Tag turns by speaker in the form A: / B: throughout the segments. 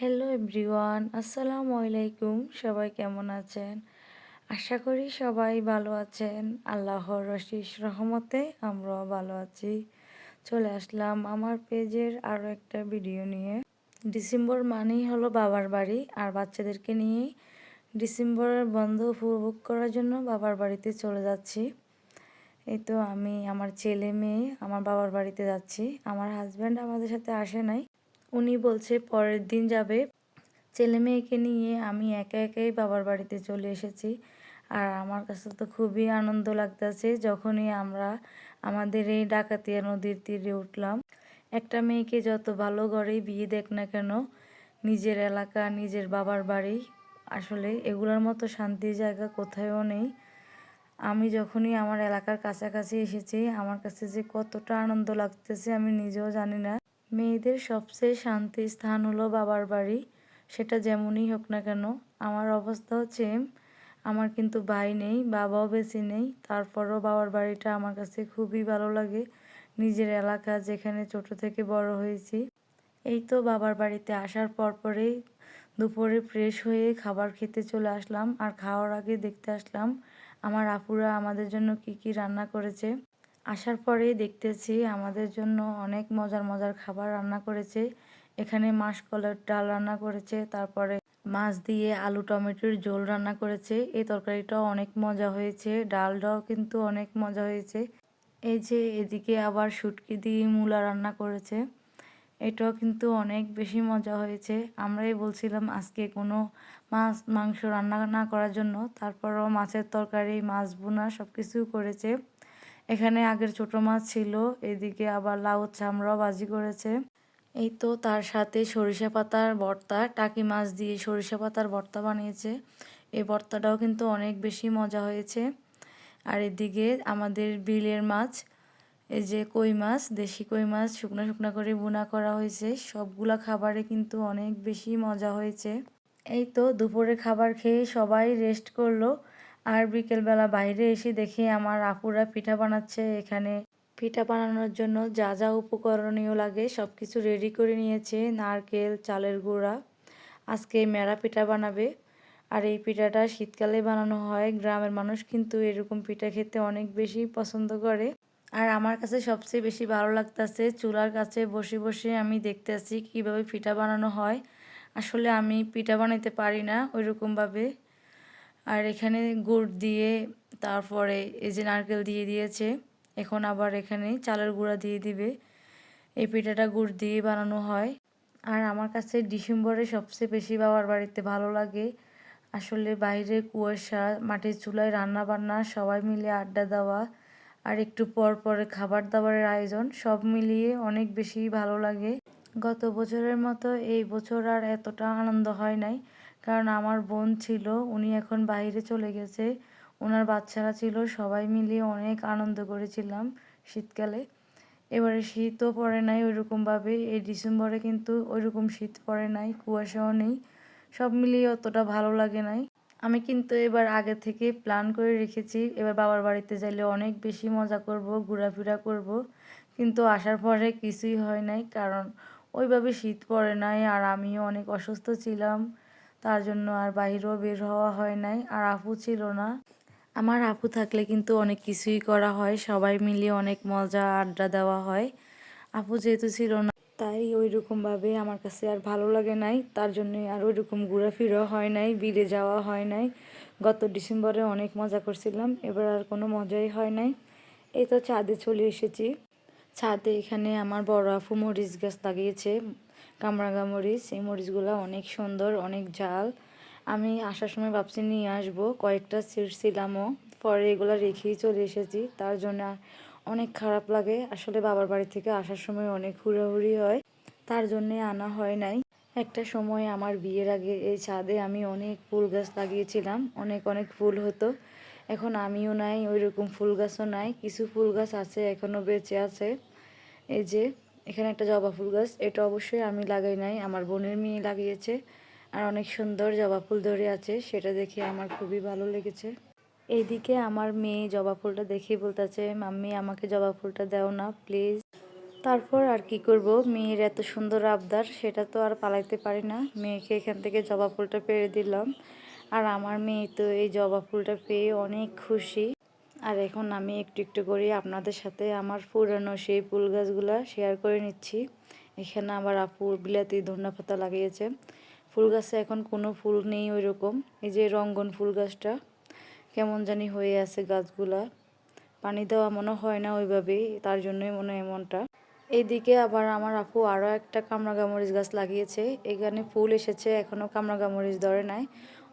A: Hello everyone, আসসালামু আলাইকুম। সবাই কেমন আছেন? আশা করি সবাই ভালো আছেন। আল্লাহর অশেষ রহমতে আমরাও ভালো আছি। চলে আসলাম আমার পেজের আরও একটা ভিডিও নিয়ে। ডিসেম্বর মানেই হলো বাবার বাড়ি, আর বাচ্চাদেরকে নিয়ে ডিসেম্বরের বন্ধ উপভোগ করার জন্য বাবার বাড়িতে চলে যাচ্ছি। এই তো আমি, আমার ছেলে মেয়ে আমার বাবার বাড়িতে যাচ্ছি। আমার হাজব্যান্ড আমাদের সাথে আসে নাই, উনি বলছে পরের দিন যাবে। ছেলে মেয়েকে নিয়ে আমি একা একাই বাবার বাড়িতে চলে এসেছি। আর আমার কাছে তো খুবই আনন্দ লাগতেছে যখনই আমরা আমাদের এই ডাকাতিয়া নদীর তীরে উঠলাম। একটা মেয়েকে যত ভালো ঘরেই বিয়ে দেখ না কেন, নিজের এলাকা, নিজের বাবার বাড়ি, আসলে এগুলোর মতো শান্তির জায়গা কোথাও নেই। আমি যখনই আমার এলাকার কাছাকাছি এসেছি, আমার কাছে যে কতটা আনন্দ লাগতেছে আমি নিজেও জানি না। মেয়েদের সবচেয়ে শান্তির স্থান হলো বাবার বাড়ি, সেটা যেমনই হোক না কেন। আমার অবস্থাও সেম। আমার কিন্তু ভাই নেই, বাবাও বেশি নেই, তারপরও বাবার বাড়িটা আমার কাছে খুবই ভালো লাগে। নিজের এলাকা, যেখানে ছোট থেকে বড় হয়েছি। এই তো বাবার বাড়িতে আসার পরেই দুপুরে ফ্রেশ হয়ে খাবার খেতে চলে আসলাম। আর খাওয়ার আগে দেখতে আসলাম আমার আপুরা আমাদের জন্য কি কি রান্না করেছে। আসার পরেই দেখতেছি আমাদের জন্য অনেক মজার মজার খাবার রান্না করেছে। এখানে মাসকলাইয়ের ডাল রান্না করেছে, তারপরে মাছ দিয়ে আলু টমেটোর ঝোল রান্না করেছে। এই তরকারিটাও অনেক মজা হয়েছে, ডালটাও কিন্তু অনেক মজা হয়েছে। এই যে এদিকে আবার শুটকি দিয়ে মূলা রান্না করেছে, এটাও কিন্তু অনেক বেশি মজা হয়েছে। আমরাই বলছিলাম আজকে কোনো মাছ মাংস রান্না না করার জন্য, তারপরও মাছের তরকারি, মাছ ভুনা সব কিছু করেছে। এখানে আগের ছোট মাছ ছিল, এদিকে আবার লাউ চামড়াও ভাজি করেছে। এই তো তার সাথে সরিষা পাতার ভর্তা, টাকি মাছ দিয়ে সরিষা পাতার ভর্তা বানিয়েছে। এই ভর্তাটাও কিন্তু অনেক বেশি মজা হয়েছে। আর এদিকে আমাদের বিলের মাছ, এই যে কই মাছ, দেশি কই মাছ শুকনো শুকনো করে ভুনা করা হয়েছে। সবগুলা খাবারে কিন্তু অনেক বেশি মজা হয়েছে। এই তো দুপুরে খাবার খেয়ে সবাই রেস্ট করলো। আর বিকেলবেলা বাইরে এসে দেখি আমার আপুরা পিঠা বানাচ্ছে। এখানে পিঠা বানানোর জন্য যা যা উপকরণীয় লাগে সব কিছু রেডি করে নিয়েছে। নারকেল, চালের গুঁড়া, আজকে মেরা পিঠা বানাবে। আর এই পিঠাটা শীতকালে বানানো হয়। গ্রামের মানুষ কিন্তু এরকম পিঠা খেতে অনেক বেশি পছন্দ করে। আর আমার কাছে সবচেয়ে বেশি ভালো লাগতেছে চুলার কাছে বসে বসে আমি দেখতেছি কিভাবে পিঠা বানানো হয়। আসলে আমি পিঠা বানাইতে পারি না ওইরকমভাবে। আর এখানে গুড় দিয়ে, তারপরে এই যে নারকেল দিয়ে দিয়েছে, এখন আবার এখানে চালের গুঁড়া দিয়ে দিবে। এই পিঠাটা গুড় দিয়ে বানানো হয়। আর আমার কাছে ডিসেম্বরে সবচেয়ে বেশি বাবার বাড়িতে ভালো লাগে। আসলে বাইরে কুয়াশা, মাটির চুলায় রান্না বান্না, সবাই মিলে আড্ডা দেওয়া, আর একটু পর পরে খাবার দাবারের আয়োজন, সব মিলিয়ে অনেক বেশি ভালো লাগে। গত বছরের মতো এই বছর আর এতটা আনন্দ হয় নাই, কারণ আমার বোন ছিল, উনি এখন বাইরে চলে গেছে, ওনার বাচ্চারা ছিল, সবাই মিলিয়ে অনেক আনন্দ করেছিলাম শীতকালে। এবারে শীতও পড়ে নাই ওইরকমভাবে, এই ডিসেম্বরে কিন্তু ওইরকম শীত পড়ে নাই, কুয়াশাও নেই, সব মিলিয়ে অতটা ভালো লাগে নাই। আমি কিন্তু এবার আগে থেকে প্ল্যান করে রেখেছি, এবার বাবার বাড়িতে যাইলে অনেক বেশি মজা করব, ঘোরাফেরা করব। কিন্তু আসার পরে কিছুই হয় নাই, কারণ ওইভাবে শীত পড়ে নাই, আর আমিও অনেক অসুস্থ ছিলাম, তার জন্য আর বাইরেও বের হওয়া হয় নাই। আর আপু ছিল না, আমার আপু থাকলে কিন্তু অনেক কিছুই করা হয়, সবাই মিলে অনেক মজা আড্ডা দেওয়া হয়। আপু যেহেতু ছিল না, তাই ওই রকমভাবে আমার কাছে আর ভালো লাগে নাই, তার জন্যই আর ওই রকম ঘোরাফেরা হয় নাই, বিলে যাওয়া হয় নাই। গত ডিসেম্বরে অনেক মজা করছিলাম, এবার আর কোনো মজাই হয় নাই। এই তো ছাদে চলে এসেছি। ছাদে এখানে আমার বড় আপু মরিচ গাছ লাগিয়েছে, কামরাঙা মরিচ। এই মরিচগুলো অনেক সুন্দর, অনেক ঝাল। আমি আসার সময় ভাবছি নিয়ে আসবো, কয়েকটা ছিঁড়ছিলামও, পরে এগুলো রেখেই চলে এসেছি। তার জন্য অনেক খারাপ লাগে, আসলে বাবার বাড়ি থেকে আসার সময় অনেক হুড়োহুড়ি হয়, তার জন্যে আনা হয় নাই। একটা সময় আমার বিয়ের আগে এই ছাদে আমি অনেক ফুল গাছ লাগিয়েছিলাম, অনেক অনেক ফুল হতো। এখন আমিও নাই, ওই রকম ফুল গাছও নাই, কিছু ফুল গাছ আছে এখনও বেঁচে আছে। এই যে এখানে একটা জবা ফুল গাছ, এটা অবশ্যই আমি লাগাই নাই, আমার বোনের মেয়ে লাগিয়েছে। আর অনেক সুন্দর জবা ফুল ধরে আছে, সেটা দেখে আমার খুবই ভালো লেগেছে। এইদিকে আমার মেয়ে জবা ফুলটা দেখেই বলতেছে, মাম্মি আমাকে জবা ফুলটা দাও না প্লিজ। তারপর আর কি করব, মেয়ের এত সুন্দর আবদার, সেটা তো আর পালাইতে পারি না। মেয়েকে এখান থেকে জবা ফুলটা পেড়ে দিলাম। আর আমার মেয়ে তো এই জবা ফুলটা পেয়ে অনেক খুশি। আর এখন আমি একটু একটু করে আপনাদের সাথে আমার পুরানো সেই ফুল গাছগুলা শেয়ার করে নিচ্ছি। এখানে আবার আপু বিলাতি ধনেপাতা লাগিয়েছে। ফুল গাছে এখন কোনো ফুল নেই ওই রকম। এই যে রঙ্গন ফুল গাছটা কেমন জানি হয়ে আছে গাছগুলা, পানি দেওয়া মনে হয় না ওইভাবেই, তার জন্যই মনে হয় এমনটা। এইদিকে আবার আমার আপু আরও একটা কামরাঙা মরিচ গাছ লাগিয়েছে। এখানে ফুল এসেছে, এখনও কামরাঙা মরিচ ধরে নাই।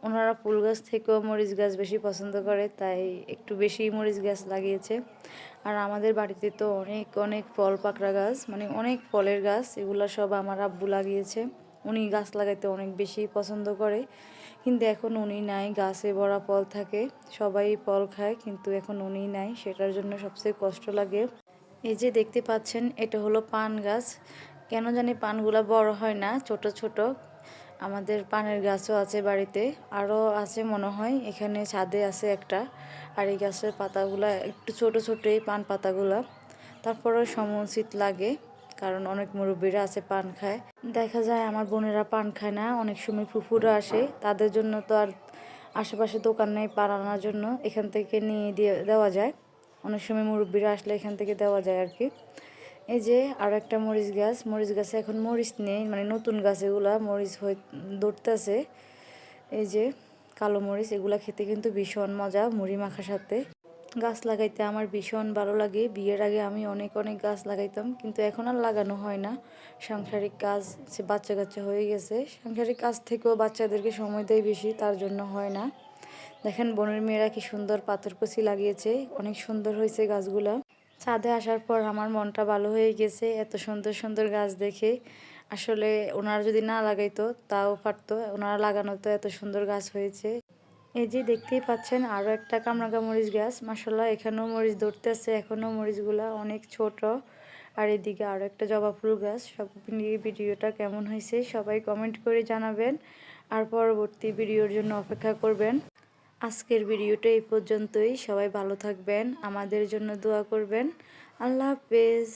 A: ওনারা ফুল গাছ থেকেও মরিচ গাছ বেশি পছন্দ করে, তাই একটু বেশি মরিচ গাছ লাগিয়েছে। আর আমাদের বাড়িতে তো অনেক অনেক ফল পাকড়া গাছ, মানে অনেক ফলের গাছ, এগুলো সব আমার আব্বু লাগিয়েছে। উনি গাছ লাগাইতে অনেক বেশি পছন্দ করে, কিন্তু এখন উনি নাই। গাছে ভরা ফল থাকে, সবাই ফল খায়, কিন্তু এখন উনি নাই, সেটার জন্য সবচেয়ে কষ্ট লাগে। এই যে দেখতে পাচ্ছেন, এটা হলো পান গাছ। কেন জানি পানগুলা বড় হয় না, ছোট ছোট। আমাদের পানের গাছও আছে বাড়িতে, আরও আছে মনে হয়, এখানে ছাদে আছে একটা। আর এই গাছের পাতাগুলা একটু ছোট ছোট, এই পান পাতাগুলা। তারপরেও সমুচিত লাগে, কারণ অনেক মুরব্বীরা আছে পান খায়। দেখা যায় আমার বোনেরা পান খায় না, অনেক সময় ফুফুরা আসে, তাদের জন্য তো আর আশেপাশে দোকান নেই পান আনার জন্য, এখান থেকে নিয়ে দেওয়া যায়। অনেক সময় মুরব্বীরা আসলে এখান থেকে দেওয়া যায় আর কি। এই যে আরও একটা মরিচ গাছ, মরিচ গাছে এখন মরিচ নেই, মানে নতুন গাছ এগুলা, মরিচ হয়ে ধরতেছে। এই যে কালো মরিচ, এগুলা খেতে কিন্তু ভীষণ মজা মুড়ি মাখার সাথে। গাছ লাগাইতে আমার ভীষণ ভালো লাগে। বিয়ের আগে আমি অনেক অনেক গাছ লাগাইতাম, কিন্তু এখন আর লাগানো হয় না। সাংসারিক কাজ, সে বাচ্চা কাচ্চা হয়ে গেছে, সাংসারিক কাজ থেকেও বাচ্চাদেরকে সময় দেয় বেশি, তার জন্য হয় না। দেখেন বোনের মেয়েরা কি সুন্দর পাথরকুচি লাগিয়েছে, অনেক সুন্দর হয়েছে গাছগুলা। ছাদে আসার পর আমার মনটা ভালো হয়ে গেছে এত সুন্দর সুন্দর গাছ দেখে। আসলে ওনারা যদি না লাগাইতো তাও পারতো, ওনারা লাগানো তো এত সুন্দর গাছ হয়েছে। এই যে দেখতেই পাচ্ছেন আরও একটা কামরাঙা মরিচ গাছ, মাসাল্লাহ এখানেও মরিচ ধরতেছে, এখনও মরিচগুলা অনেক ছোট। আর এদিকে আরও একটা জবা ফুল গাছ। সব মিলিয়ে ভিডিওটা কেমন হয়েছে সবাই কমেন্ট করে জানাবেন, আর পরবর্তী ভিডিওর জন্য অপেক্ষা করবেন। আজকের ভিডিওটা এই পর্যন্তই, সবাই ভালো থাকবেন, আমাদের জন্য দোয়া করবেন। আল্লাহ হাফেজ।